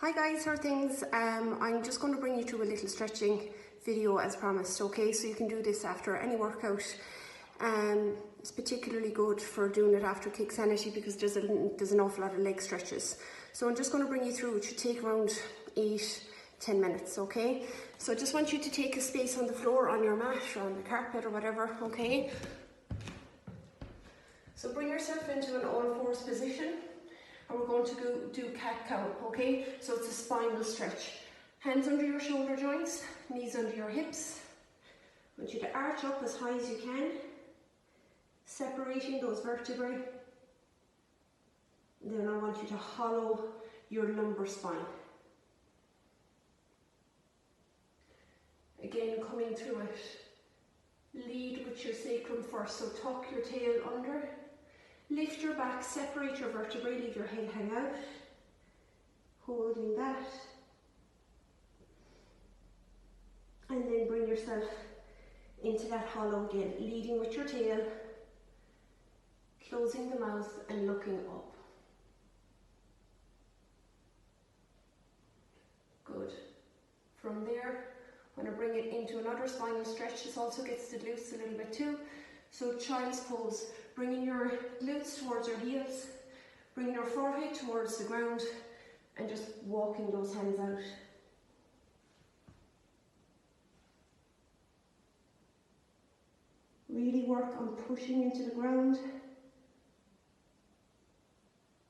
Hi guys, how are things? I'm just going to bring you through a little stretching video as promised, okay? So you can do this after any workout. It's particularly good for doing it after Kick Sanity because there's an awful lot of leg stretches. So I'm just going to bring you through. It should take around 8-10 minutes, okay? So I just want you to take a space on the floor, on your mat or on the carpet or whatever, okay? So bring yourself into an all-fours position. And we're going to do cat-cow, okay? So it's a spinal stretch. Hands under your shoulder joints, knees under your hips. I want you to arch up as high as you can, separating those vertebrae. Then I want you to hollow your lumbar spine. Again, coming through it. Lead with your sacrum first, so tuck your tail under. Lift your back, separate your vertebrae, leave your head hang out. Holding that. And then bring yourself into that hollow again, leading with your tail, closing the mouth and looking up. Good. From there, I'm going to bring it into another spinal stretch. This also gets the glutes a little bit too. So child's pose, bringing your glutes towards your heels, bringing your forehead towards the ground and just walking those hands out. Really work on pushing into the ground.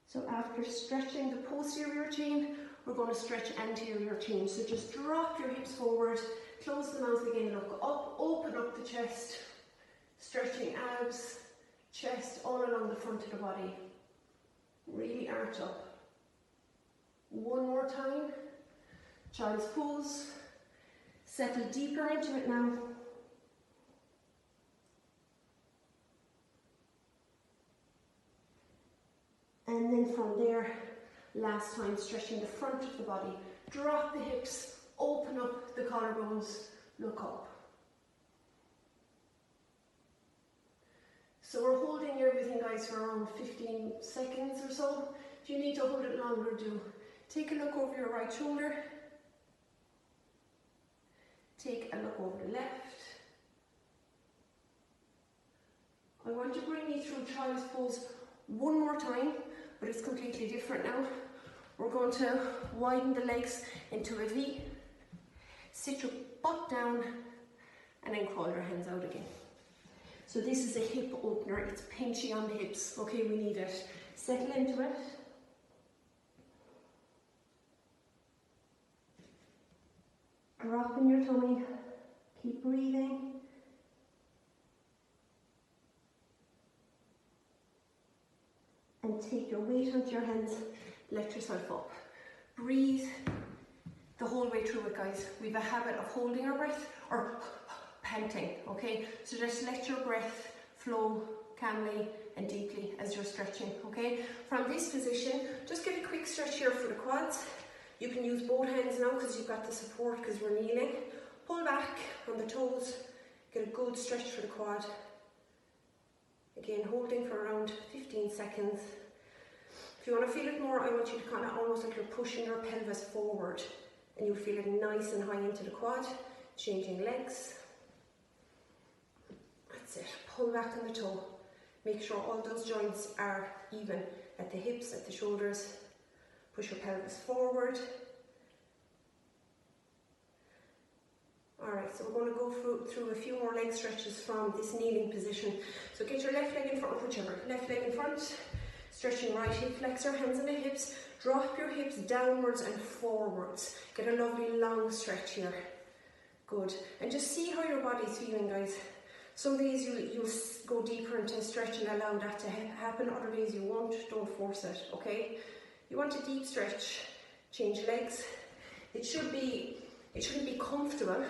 So after stretching the posterior chain, we're going to stretch anterior chain. So just drop your hips forward, close the mouth again, look up, open up the chest. Stretching abs, chest, all along the front of the body. Really arch up. One more time. Child's pose. Settle deeper into it now. And then from there, last time, stretching the front of the body. Drop the hips, open up the collarbones, look up. So we're holding everything, guys, for around 15 seconds or so. If you need to hold it longer, do. Take a look over your right shoulder. Take a look over the left. I want to bring you through child's pose one more time, but it's completely different now. We're going to widen the legs into a V. Sit your butt down and then crawl your hands out again. So this is a hip opener, it's pinchy on the hips. Okay, we need it. Settle into it. Drop in your tummy, keep breathing. And take your weight onto your hands, let yourself up. Breathe the whole way through it, guys. We have a habit of holding our breath or panting, okay? So just let your breath flow calmly and deeply as you're stretching, okay? From this position, just get a quick stretch here for the quads. You can use both hands now because you've got the support because we're kneeling. Pull back on the toes, get a good stretch for the quad. Again, holding for around 15 seconds. If you want to feel it more, I want you to kind of almost like you're pushing your pelvis forward and you'll feel it nice and high into the quad. Changing legs. That's it. Pull back on the toe. Make sure all those joints are even at the hips, at the shoulders. Push your pelvis forward. Alright, so we're going to go through a few more leg stretches from this kneeling position. So get your left leg in front, whichever. Left leg in front. Stretching right hip flexor, hands on the hips. Drop your hips downwards and forwards. Get a lovely long stretch here. Good. And just see how your body's feeling, guys. Some days you'll go deeper into a stretch and allow that to happen. Other days you won't. Don't force it, okay? You want a deep stretch. Change legs. It shouldn't be comfortable,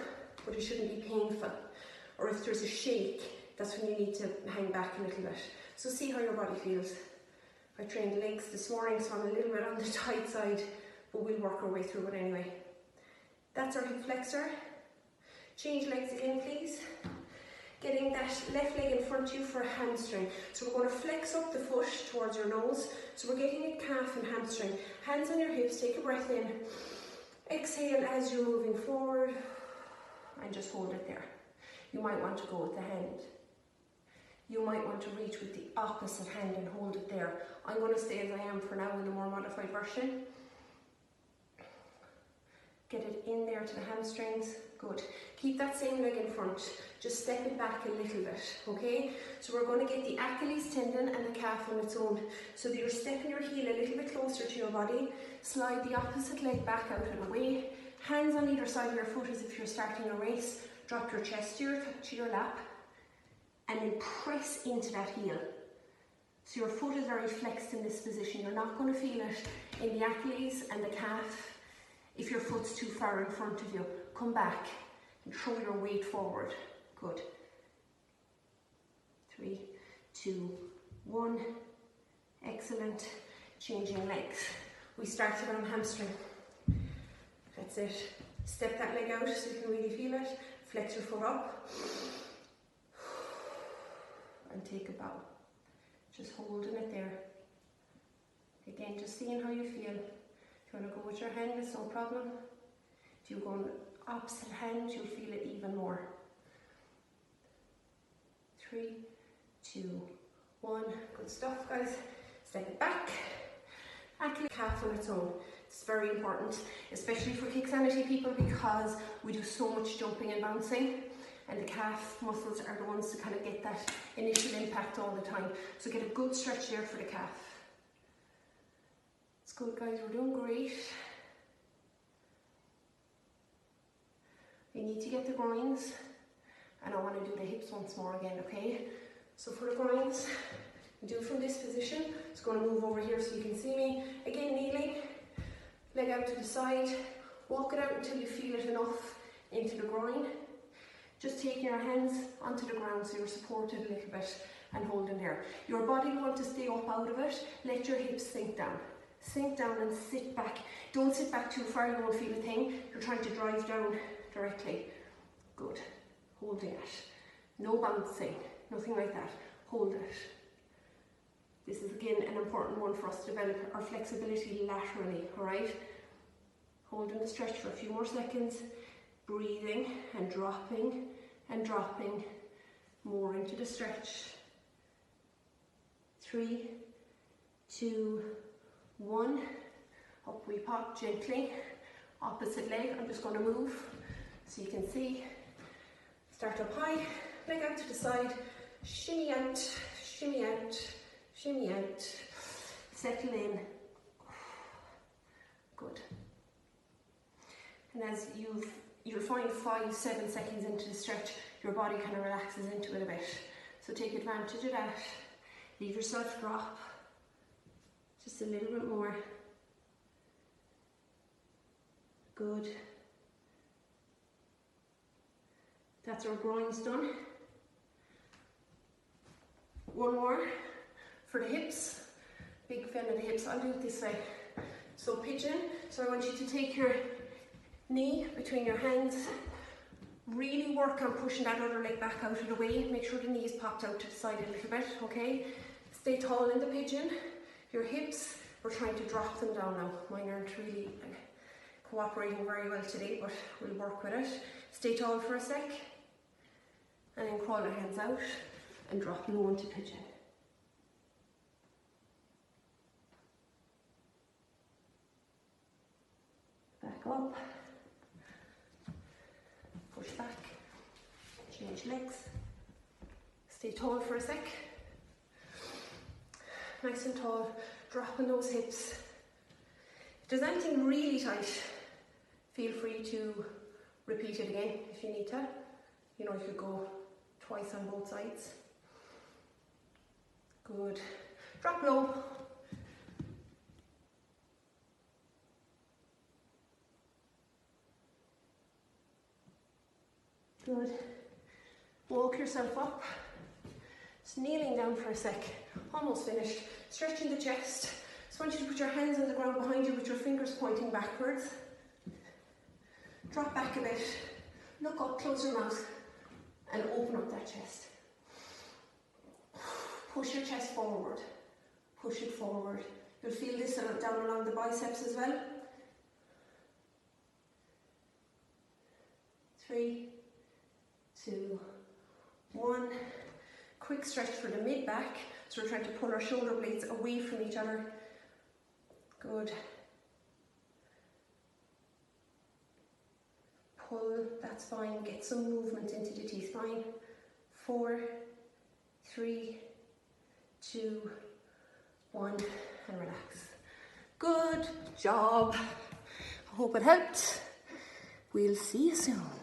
but it shouldn't be painful. Or if there's a shake, that's when you need to hang back a little bit. So see how your body feels. I trained legs this morning, so I'm a little bit on the tight side, but we'll work our way through it anyway. That's our hip flexor. Change legs again, please. getting that left leg in front of you for a hamstring. So we're going to flex up the foot towards your nose. So we're getting a calf and hamstring. Hands on your hips, take a breath in. Exhale as you're moving forward and just hold it there. You might want to go with the hand. You might want to reach with the opposite hand and hold it there. I'm going to stay as I am for now in the more modified version. Get it in there to the hamstrings. Good. Keep that same leg in front. Just step it back a little bit, okay? So we're going to get the Achilles tendon and the calf on its own. So that you're stepping your heel a little bit closer to your body. Slide the opposite leg back out and away. Hands on either side of your foot as if you're starting a race. Drop your chest to your lap. And then press into that heel. So your foot is very flexed in this position. You're not going to feel it in the Achilles and the calf if your foot's too far in front of you. Come back and throw your weight forward. Good. 3, 2, 1. Excellent. Changing legs. We started on hamstring. That's it. Step that leg out so you can really feel it. Flex your foot up. And take a bow. Just holding it there. Again, just seeing how you feel. If you want to go with your hand, it's no problem. If you go on the opposite hand, you'll feel it even more. 3, 2, 1. Good stuff, guys. Step it back. Achilles calf on its own. It's very important, especially for kick-sanity people, because we do so much jumping and bouncing. And the calf muscles are the ones to kind of get that initial impact all the time. So get a good stretch there for the calf. It's good, guys, we're doing great. We need to get the groins. And I want to do the hips once more again, okay? So for the groins, do from this position. It's going to move over here so you can see me. Again, kneeling, leg out to the side. Walk it out until you feel it enough into the groin. Just taking your hands onto the ground so you're supported a little bit and holding there. Your body will want to stay up out of it. Let your hips sink down. Sink down and sit back. Don't sit back too far, you won't feel a thing. You're trying to drive down directly. Good. Holding it. No bouncing. Nothing like that. Hold it. This is again an important one for us to develop our flexibility laterally, alright? Holding the stretch for a few more seconds. Breathing and dropping more into the stretch. 3, 2, 1. Up we pop gently. Opposite leg, I'm just going to move so you can see. Start up high, leg out to the side, shimmy out, shimmy out, shimmy out. Settle in. Good. And as you'll find 5-7 seconds into the stretch, your body kind of relaxes into it a bit. So take advantage of that. Leave yourself drop. Just a little bit more. Good. That's our groins done. One more for the hips. Big fan of the hips. I'll do it this way. So pigeon. So I want you to take your knee between your hands. Really work on pushing that other leg back out of the way. Make sure the knee is popped out to the side a little bit, okay? Stay tall in the pigeon. Your hips, we're trying to drop them down now. Mine aren't really cooperating very well today, but we'll work with it. Stay tall for a sec. And then crawl your hands out and drop low into pigeon. Back up. Push back. Change legs. Stay tall for a sec. Nice and tall. Dropping those hips. If there's anything really tight, feel free to repeat it again if you need to. You know, you could go twice on both sides. Good. Drop low. Good. Walk yourself up. Just kneeling down for a sec. Almost finished. Stretching the chest. Just want you to put your hands on the ground behind you with your fingers pointing backwards. Drop back a bit. Look up, close your mouth. and open up that chest. Push your chest forward. Push it forward. You'll feel this down along the biceps as well. 3, 2, 1. Quick stretch for the mid back. So we're trying to pull our shoulder blades away from each other. Good. Pull that spine, get some movement into the T-spine. 4, 3, 2, 1, and relax. Good job. I hope it helped. We'll see you soon.